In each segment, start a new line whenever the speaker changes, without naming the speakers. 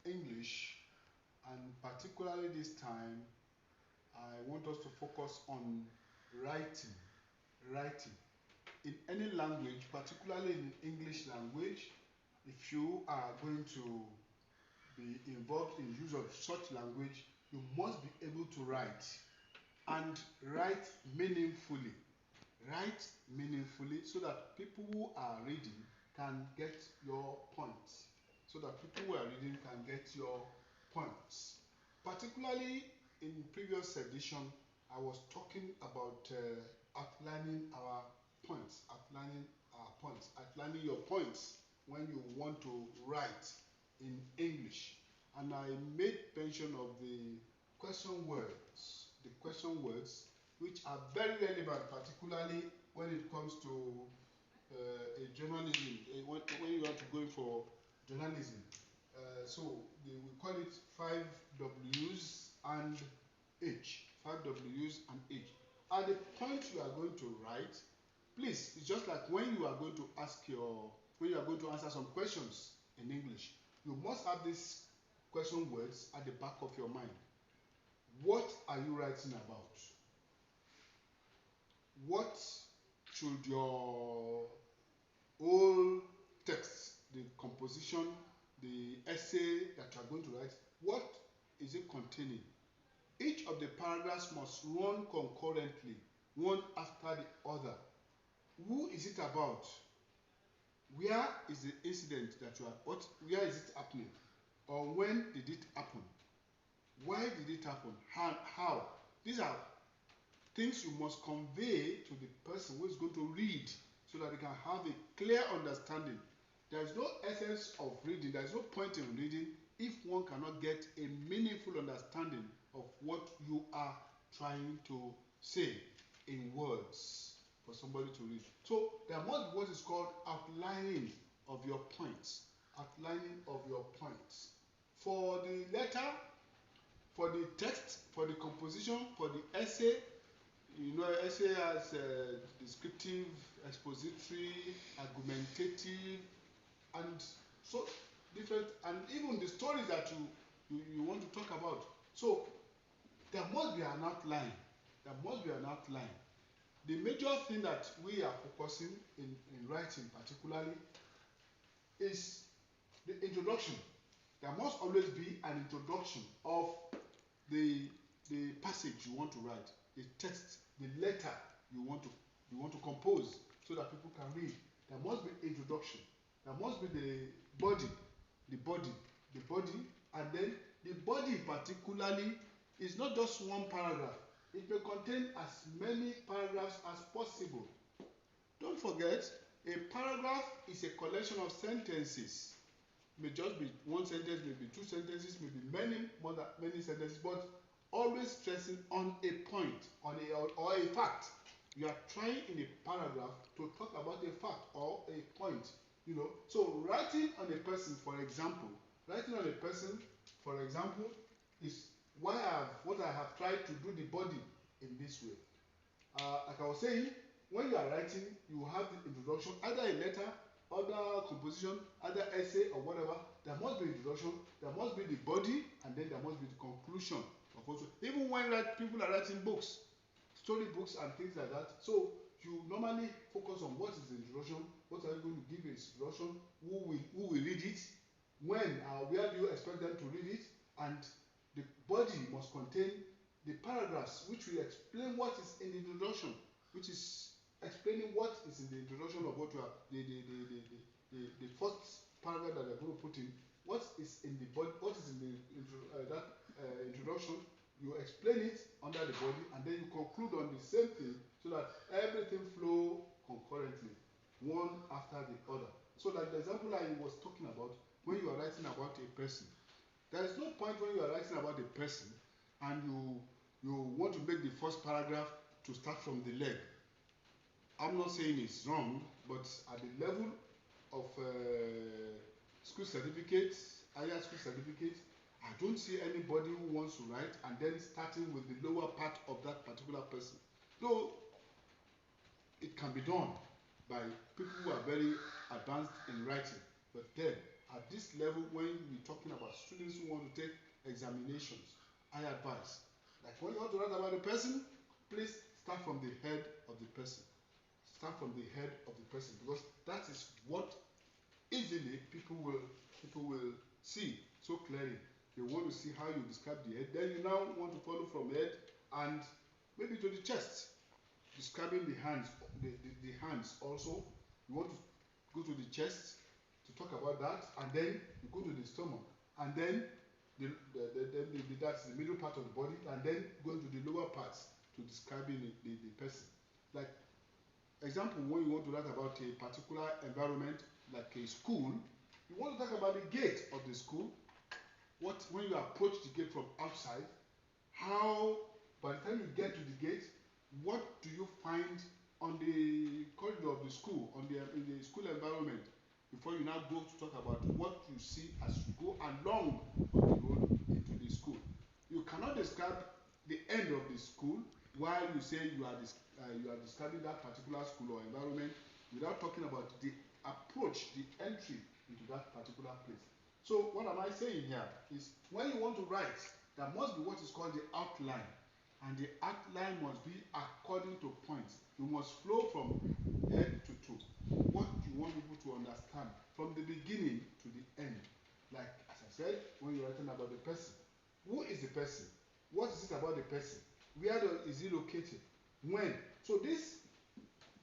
English, and particularly this time, I want us to focus on writing. Writing. In any language, particularly in English language, if you are going to be involved in use of such language, you must be able to write and write meaningfully. Write meaningfully so that people who are reading can get your points. So that people who are reading can get your points. Particularly in previous edition, I was talking about outlining our points, outlining your points when you want to write in English. And I made mention of the question words, which are very relevant, particularly when it comes to a journalism, when you are to go for journalism. So we call it 5Ws and H. 5Ws and H. At the point you are going to write, please, it's just like when you are going to answer some questions in English, you must have these question words at the back of your mind. What are you writing about? What should your whole text, the composition, the essay that you are going to write, what is it containing? Each of the paragraphs must run concurrently, one after the other. Who is it about? Where is the incident that you are, where is it happening? Or when did it happen? Why did it happen? How? These are things you must convey to the person who is going to read so that they can have a clear understanding. There is no essence of reading, there is no point in reading if one cannot get a meaningful understanding of what you are trying to say in words for somebody to read. So there must be what is called outlining of your points. Outlining of your points. For the letter, for the text, for the composition, for the essay, you know, essay has descriptive, expository, argumentative, and so different, and even the stories that you want to talk about. So there must be an outline. There must be an outline. The major thing that we are focusing in writing particularly is the introduction. There must always be an introduction of the passage you want to write, the text, the letter you want to compose so that people can read. There must be introduction. There must be the body, and then the body particularly is not just one paragraph. It may contain as many paragraphs as possible. Don't forget, a paragraph is a collection of sentences. May just be one sentence, maybe two sentences, maybe many sentences, but always stressing on a point, or a fact. You are trying in a paragraph to talk about a fact or a point. You know, so writing on a person, for example, is what I have tried to do the body in this way. Like I was saying, when you are writing, you have the introduction, either a letter, other composition, either essay or whatever. There must be introduction, there must be the body, and then there must be the conclusion. Even when people are writing books, story books and things like that. So you normally focus on what is the introduction, what are you going to give an introduction, who will read it, when, where do you expect them to read it, and the body must contain the paragraphs which will explain what is in the introduction, which is explaining what is in the introduction of what you are, the first paragraph that they're going to put in, what is in the body, what is in the introduction. You explain it under the body, and then you conclude on the same thing so that everything flow concurrently, one after the other. So like the example I was talking about, when you are writing about a person, there is no point when you are writing about a person and you want to make the first paragraph to start from the leg. I'm not saying it's wrong, but at the level of school certificates, higher school certificates, I don't see anybody who wants to write and then starting with the lower part of that particular person. Though it can be done by people who are very advanced in writing, but then at this level, when we're talking about students who want to take examinations, I advise, like when you want to write about a person, please start from the head of the person. Start from the head of the person, because that is what easily people will see so clearly. They want to see how you describe the head. Then you now want to follow from head and maybe to the chest, describing the hands, the hands also. You want to go to the chest to talk about that, and then you go to the stomach, and then that's the middle part of the body, and then go to the lower parts to describing the person. Like example, when you want to write about a particular environment, like a school, you want to talk about the gate of the school. When you approach the gate from outside, how, by the time you get to the gate, what do you find on the corridor of the school, in the school environment, before you now go to talk about what you see as you go along on the road into the school. You cannot describe the end of the school while you say you are describing that particular school or environment without talking about the approach, the entry into that particular place. So what am I saying here is, when you want to write, there must be what is called the outline, and the outline must be according to points. You must flow from head to toe. What you want people to understand from the beginning to the end. Like as I said, when you're writing about the person, who is the person? What is it about the person? Where is he located? When? So these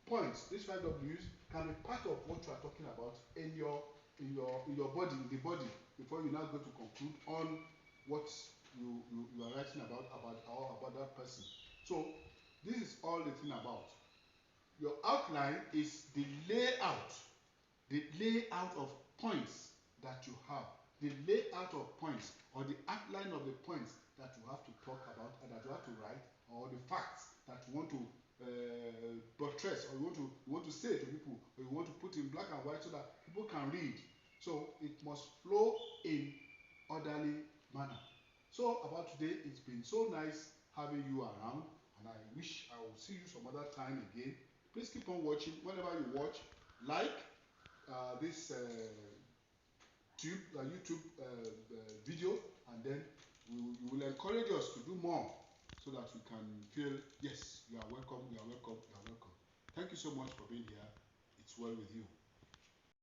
points, these 5 W's, can be part of what you are talking about in your body, in the body, before you now go to conclude on what you are writing about that person. So this is all the thing about. Your outline is the layout of points that you have, the layout of points, or the outline of the points that you have to talk about, and that you have to write, or the facts that you want to buttress, or you want to say to people, or you want to put in black and white so that people can read. So it must flow in orderly manner. So about today, it's been so nice having you around, and I wish I will see you some other time again. Please keep on watching. Whenever you watch, like this YouTube video, and then you will encourage us to do more, so that we can feel, yes, you are welcome, you are welcome, you are welcome. Thank you so much for being here. It's well with you.